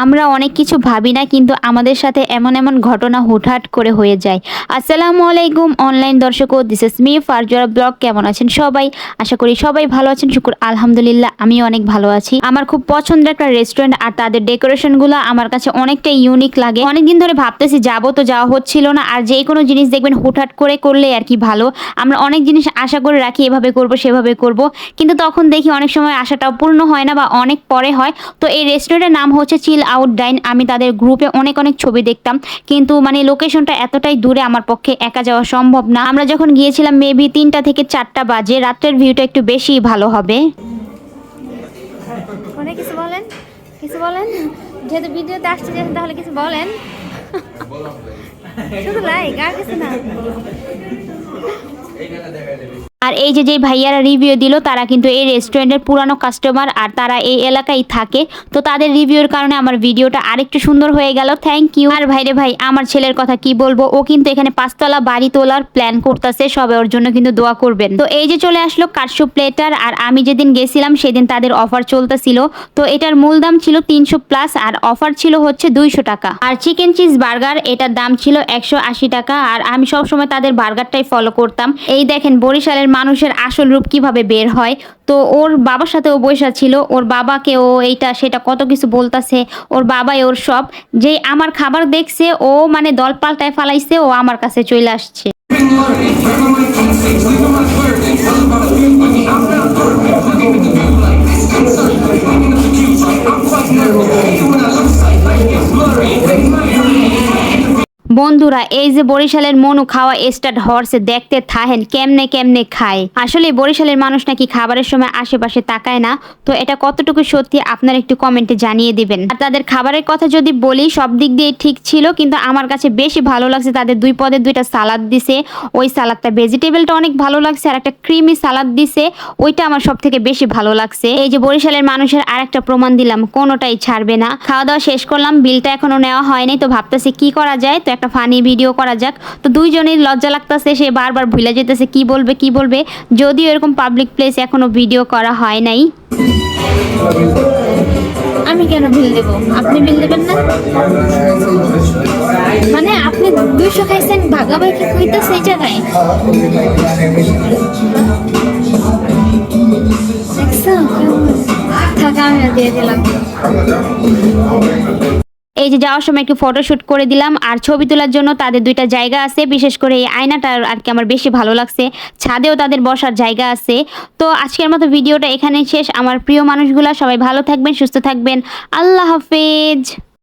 আমরা অনেক কিছু ভাবি না, কিন্তু আমাদের সাথে এমন এমন ঘটনা হুটহাট করে হয়ে যায়। আসসালামু আলাইকুম অনলাইন দর্শক, দিস ইজ মি ফারজোরা ব্লগ। কেমন আছেন সবাই? আশা করি সবাই ভালো আছেন। শুকুর আলহামদুলিল্লাহ, আমি অনেক ভালো আছি। আমার খুব পছন্দের একটা রেস্টুরেন্ট, আর তাদের ডেকোরেশনগুলো আমার কাছে অনেকটা ইউনিক লাগে। অনেকদিন ধরে ভাবতেছি যাবো, তো যাওয়া হচ্ছিল না। আর যে কোনো জিনিস দেখবেন হুটহাট করে করলে আর কি ভালো। আমরা অনেক জিনিস আশা করে রাখি, এভাবে করব সেভাবে করব, কিন্তু তখন দেখি অনেক সময় আশাটাও পূর্ণ হয় না বা অনেক পরে হয়। তো এই রেস্টুরেন্টের নাম হচ্ছে চিল আউট ডাইন। আমি তাদের গ্রুপে অনেক অনেক ছবি দেখতাম, কিন্তু মানে লোকেশনটা এতটাই দূরে, আমার পক্ষে একা যাওয়া সম্ভব না। আমরা যখন গিয়েছিলাম মেবি 3টা থেকে 4টা বাজে। রাত্রের ভিউটা একটু বেশি ভালো হবে। কিছু বলেন, কিছু বলেন, যেহেতু ভিডিওতে আসছে তাহলে কিছু বলেন। শুধু লাইক আর কিছু না। আর এই যে যে ভাইয়ারা রিভিউ দিল, তারা কিন্তু এই রেস্টুরেন্টের পুরানো কাস্টমার, আর তারা এই এলাকায় থাকে। তো তাদের রিভিউর কারণে আমার ভিডিওটা আরেকটু সুন্দর হয়ে গেল। Thank you. আর ভাইরে ভাই, আমার ছেলের কথা কি বলবো, ও কিন্তু এখানে 5তলা বাড়ি তোলার প্ল্যান করতেছে। সবাই ওর জন্য কিন্তু দোয়া করবেন। তো এই যে চলে আসলো কাটসু প্লেটার। আর আমি যেদিন গেছিলাম সেদিন তাদের অফার চলতেছিল। তো এটার মূল দাম ছিল 300+, আর অফার ছিল হচ্ছে 200 টাকা। আর চিকেন চিজ বার্গার, এটার দাম ছিল 180 টাকা। আর আমি সবসময় তাদের বার্গারটাই ফলো করতাম। এই দেখেন বরিশালের মানুষের আসল রূপ কিভাবে বের হয়। তো ওর বাবার সাথে ও বৈশা ছিল, ওর বাবাকে ও এইটা সেটা কত কিছু বলতাছে। ওর বাবাই ওর সব। যে আমার খাবার দেখছে, ও মানে দল পাল্টায় ফালাইছে, ও আমার কাছে চলে আসছে। বন্ধুরা, এই যে বরিশালের মনু খাওয়া স্টার্ট হর্সে, দেখতে থাহেন কেমনে কেমনে খায়। আসলে বরিশালের মানুষ নাকি খাবারের সময় আশেপাশে তাকায় না। তো এটা কতটুকু সত্যি আপনারা একটু কমেন্টে জানিয়ে দিবেন। আর তাদের খাবারের কথা যদি বলি, সব দিক দিয়ে ঠিক ছিল, কিন্তু আমার কাছে বেশি ভালো লাগছে তাদের 2 পদের 2টা সালাদ দিছে। ওই সালাদটা ভেজিটেবলটা অনেক ভালো লাগছে, আর একটা ক্রিমি সালাদ দিছে, ওইটা আমার সব থেকে বেশি ভালো লাগছে। এই যে বরিশালের মানুষের আরেকটা প্রমাণ দিলাম, কোনোটাই ছাড়বে না। খাওয়া দাওয়া শেষ করলাম, বিলটা এখনো নেওয়া হয়নি। তো ভাবতেছি কি করা যায়, তো একটা ফানি ভিডিও করা যাক। তো দুইজনের লজ্জা লাগতেছে, সে বারবার ভুলে যেতেছে কি বলবে কি বলবে। যদিও এরকম পাবলিক প্লেস এখনো ভিডিও করা হয় নাই। আমি কেন বিল দেব? আপনি বিল দেবেন না? মানে আপনি 200 খাইছেন, ভাগাভাগি হইতেছে এই জায়গায়। থাকা আমি দিয়ে দিলাম। এই যে যাওয়ার সময় একটু ফটোশুট করে দিলাম। আর ছবি তোলার জন্য তাদের 2টা জায়গা আছে, বিশেষ করে এই আয়নাটা আর কি আমার বেশি ভালো লাগছে। ছাদেও তাদের বসার জায়গা আছে। তো আজকের মতো ভিডিওটা এখানেই শেষ। আমার প্রিয় মানুষগুলা সবাই ভালো থাকবেন, সুস্থ থাকবেন। আল্লাহ হাফেজ।